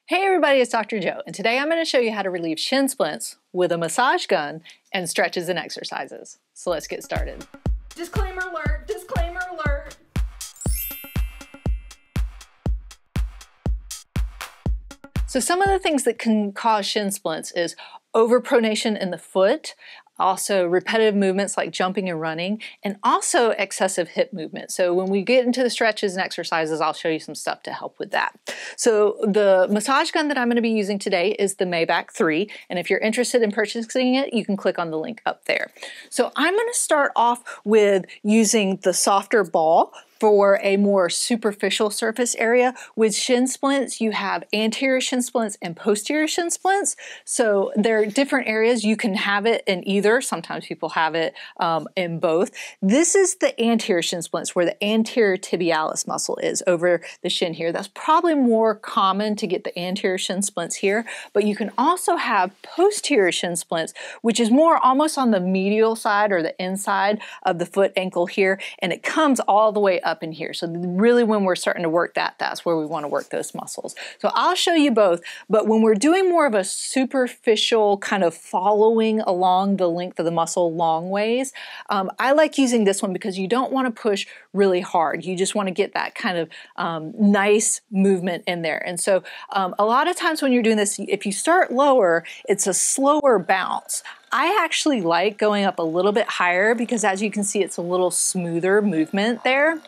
Hey everybody, it's Dr. Joe, and today I'm going to show you how to relieve shin splints with a massage gun and stretches and exercises. So let's get started. Disclaimer alert, disclaimer alert. So some of the things that can cause shin splints is overpronation in the foot, also repetitive movements like jumping and running, and also excessive hip movement. So when we get into the stretches and exercises, I'll show you some stuff to help with that. So the massage gun that I'm going to be using today is the Mebak 3, and if you're interested in purchasing it, you can click on the link up there. So I'm going to start off with using the softer ball for a more superficial surface area. With shin splints, you have anterior shin splints and posterior shin splints. So they're different areas. You can have it in either. Sometimes people have it in both. This is the anterior shin splints where the anterior tibialis muscle is over the shin here. That's probably more common to get the anterior shin splints here, but you can also have posterior shin splints, which is more almost on the medial side or the inside of the foot ankle here, and it comes all the way up in here. So really when we're starting to work that, that's where we want to work those muscles. So I'll show you both, but when we're doing more of a superficial kind of following along the length of the muscle long ways, I like using this one because you don't want to push really hard. You just want to get that kind of nice movement in there. And so a lot of times when you're doing this, if you start lower, it's a slower bounce. I actually like going up a little bit higher because as you can see, it's a little smoother movement there.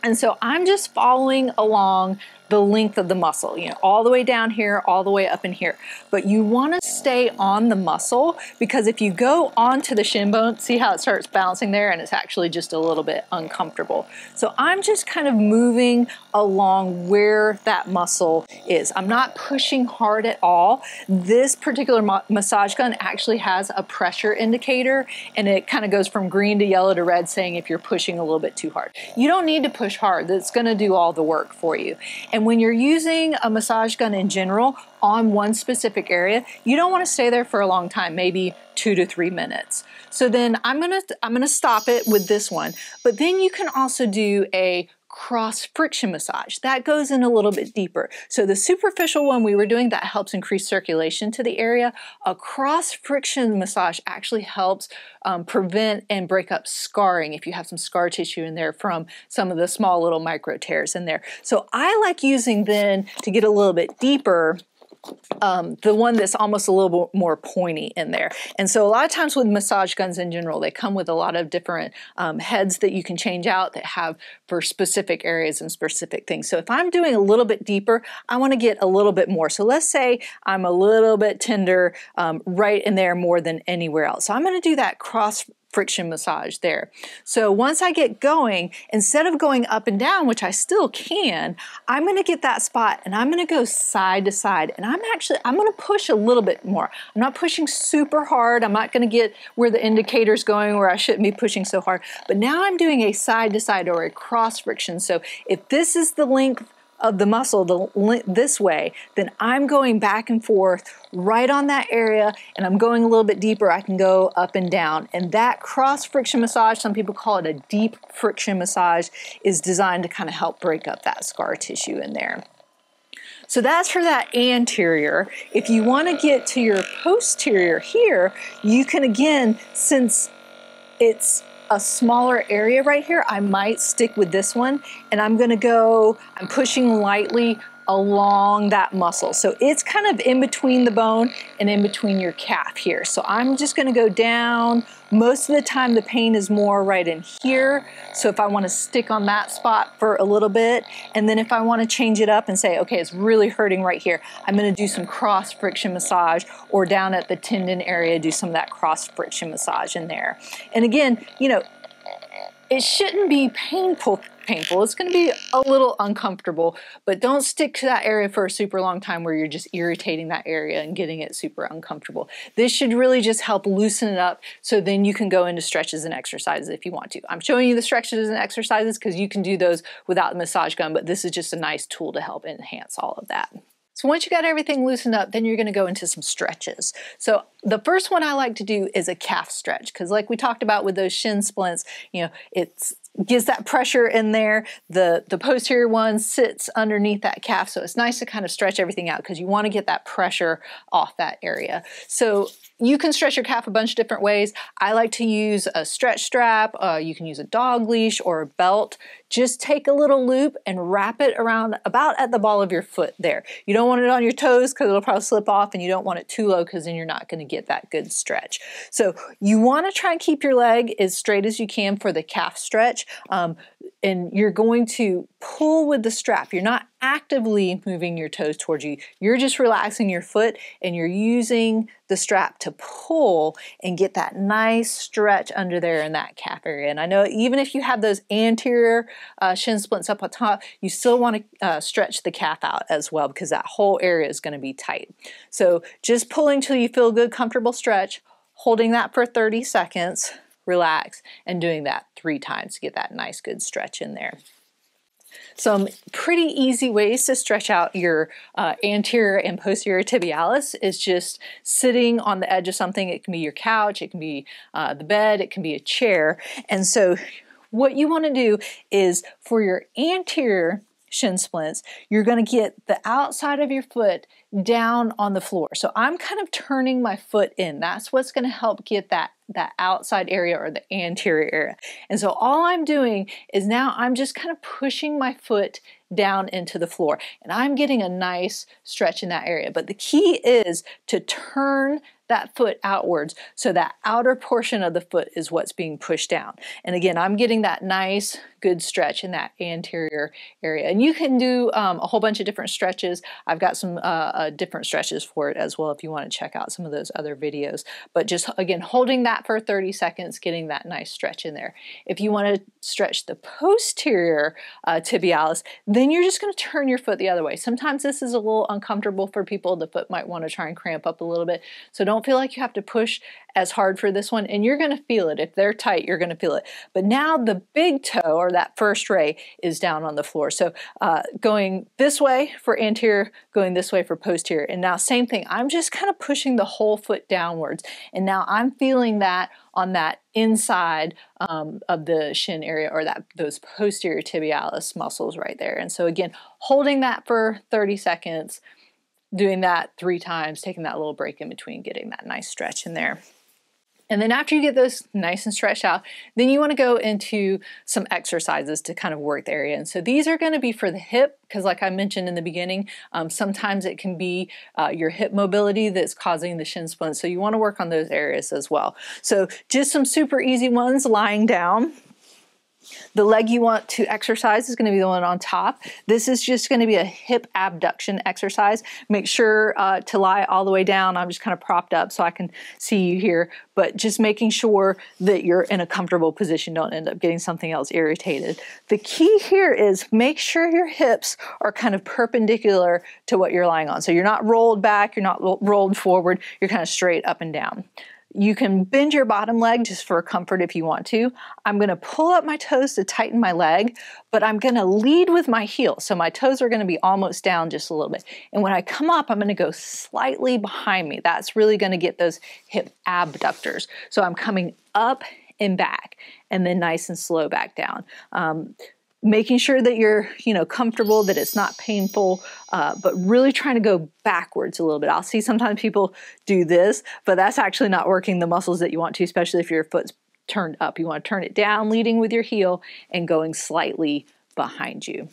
And so I'm just following along the length of the muscle, you know, all the way down here, all the way up in here. But you want to stay on the muscle because if you go onto the shin bone, see how it starts bouncing there and it's actually just a little bit uncomfortable. So I'm just kind of moving along where that muscle is. I'm not pushing hard at all. This particular massage gun actually has a pressure indicator and it kind of goes from green to yellow to red saying if you're pushing a little bit too hard. You don't need to push hard. That's going to do all the work for you. And when you're using a massage gun in general on one specific area, you don't want to stay there for a long time, maybe 2 to 3 minutes. So then I'm gonna stop it with this one, but then you can also do a cross friction massage. That goes in a little bit deeper. So the superficial one we were doing, that helps increase circulation to the area. A cross friction massage actually helps prevent and break up scarring if you have some scar tissue in there from some of the small little micro tears in there. So I like using then, to get a little bit deeper, the one that's almost a little bit more pointy in there. And so a lot of times with massage guns in general, they come with a lot of different heads that you can change out that have for specific areas and specific things. So if I'm doing a little bit deeper, I want to get a little bit more. So let's say I'm a little bit tender right in there more than anywhere else. So I'm going to do that cross friction massage there. So once I get going, instead of going up and down, which I still can, I'm going to get that spot and I'm going to go side to side. And I'm going to push a little bit more. I'm not pushing super hard. I'm not going to get where the indicator's going where I shouldn't be pushing so hard. But now I'm doing a side to side or a cross friction. So if this is the length of the muscle this way, then I'm going back and forth right on that area and I'm going a little bit deeper. I can go up and down. And that cross friction massage, some people call it a deep friction massage, is designed to kind of help break up that scar tissue in there. So that's for that anterior. If you want to get to your posterior here, you can again, since it's a smaller area right here, I might stick with this one and I'm pushing lightly along that muscle. So it's kind of in between the bone and in between your calf here. So I'm just going to go down. Most of the time the pain is more right in here. So if I want to stick on that spot for a little bit, and then if I want to change it up and say, okay, it's really hurting right here, I'm going to do some cross friction massage, or down at the tendon area, do some of that cross friction massage in there. And again, you know, it shouldn't be painful. It's going to be a little uncomfortable, but don't stick to that area for a super long time where you're just irritating that area and getting it super uncomfortable. This should really just help loosen it up so then you can go into stretches and exercises if you want to. I'm showing you the stretches and exercises because you can do those without the massage gun, but this is just a nice tool to help enhance all of that. So once you got everything loosened up, then you're going to go into some stretches. So the first one I like to do is a calf stretch because like we talked about with those shin splints, you know, it's gets that pressure in there. The posterior one sits underneath that calf, so it's nice to kind of stretch everything out because you want to get that pressure off that area. So you can stretch your calf a bunch of different ways. I like to use a stretch strap. You can use a dog leash or a belt. Just take a little loop and wrap it around about at the ball of your foot there. You don't want it on your toes because it'll probably slip off, and you don't want it too low because then you're not going to get that good stretch. So you want to try and keep your leg as straight as you can for the calf stretch. And you're going to pull with the strap. You're not actively moving your toes towards you. You're just relaxing your foot and you're using the strap to pull and get that nice stretch under there in that calf area. And I know even if you have those anterior shin splints up on top, you still want to stretch the calf out as well because that whole area is going to be tight. So just pulling till you feel a good, comfortable stretch, holding that for 30 seconds, relax, and doing that 3 times to get that nice good stretch in there. Some pretty easy ways to stretch out your anterior and posterior tibialis is just sitting on the edge of something. It can be your couch, it can be the bed, it can be a chair. And so what you want to do is for your anterior shin splints, you're going to get the outside of your foot down on the floor. So I'm kind of turning my foot in. That's what's going to help get that outside area or the anterior area. And so all I'm doing is now I'm just kind of pushing my foot down into the floor and I'm getting a nice stretch in that area. But the key is to turn that foot outwards so that outer portion of the foot is what's being pushed down. And again, I'm getting that nice good stretch in that anterior area. And you can do a whole bunch of different stretches. I've got some different stretches for it as well if you want to check out some of those other videos. But just again, holding that for 30 seconds, getting that nice stretch in there. If you want to stretch the posterior tibialis, then you're just going to turn your foot the other way. Sometimes this is a little uncomfortable for people. The foot might want to try and cramp up a little bit. So don't feel like you have to push as hard for this one, and you're going to feel it. If they're tight, you're going to feel it. But now the big toe, or that first ray, is down on the floor. So going this way for anterior, going this way for posterior. And now same thing, I'm just kind of pushing the whole foot downwards. And now I'm feeling that on that inside of the shin area, or those posterior tibialis muscles right there. And so again, holding that for 30 seconds, doing that 3 times, taking that little break in between, getting that nice stretch in there. And then after you get those nice and stretched out, then you want to go into some exercises to kind of work the area. And so these are going to be for the hip, because like I mentioned in the beginning, sometimes it can be your hip mobility that's causing the shin splints. So you want to work on those areas as well. So just some super easy ones, lying down. The leg you want to exercise is going to be the one on top. This is just going to be a hip abduction exercise. Make sure to lie all the way down. I'm just kind of propped up so I can see you here, but just making sure that you're in a comfortable position. Don't end up getting something else irritated. The key here is make sure your hips are kind of perpendicular to what you're lying on. So you're not rolled back, you're not rolled forward, you're kind of straight up and down. You can bend your bottom leg just for comfort if you want to. I'm going to pull up my toes to tighten my leg, but I'm going to lead with my heel. So my toes are going to be almost down just a little bit. And when I come up, I'm going to go slightly behind me. That's really going to get those hip abductors. So I'm coming up and back, and then nice and slow back down. Making sure that you're, comfortable, that it's not painful, but really trying to go backwards a little bit. I'll see sometimes people do this, but that's actually not working the muscles that you want to, especially if your foot's turned up. You want to turn it down, leading with your heel and going slightly behind you.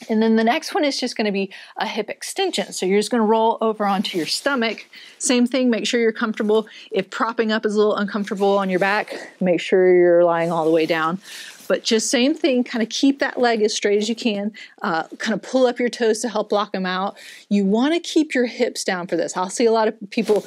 And then the next one is just going to be a hip extension. So you're just going to roll over onto your stomach. Same thing, make sure you're comfortable. If propping up is a little uncomfortable on your back, make sure you're lying all the way down. But just same thing, kind of keep that leg as straight as you can, kind of pull up your toes to help block them out. You want to keep your hips down for this. I'll see a lot of people,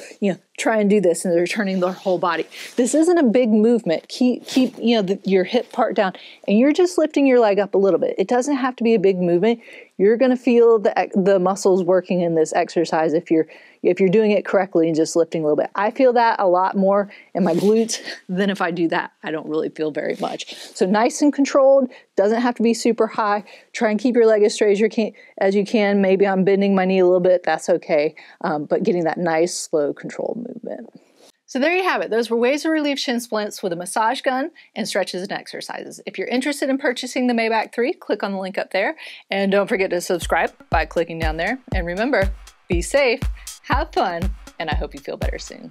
try and do this and they're turning their whole body. This isn't a big movement. Keep your hip part down, and you're just lifting your leg up a little bit. It doesn't have to be a big movement. You're going to feel the muscles working in this exercise if you're doing it correctly and just lifting a little bit. I feel that a lot more in my glutes than if I do that. I don't really feel very much. So nice and controlled, doesn't have to be super high. Try and keep your leg as straight as you can. Maybe I'm bending my knee a little bit, that's okay. But getting that nice, slow, controlled movement. So there you have it. Those were ways to relieve shin splints with a massage gun and stretches and exercises. If you're interested in purchasing the Mebak 3, click on the link up there. And don't forget to subscribe by clicking down there. And remember, be safe, have fun, and I hope you feel better soon.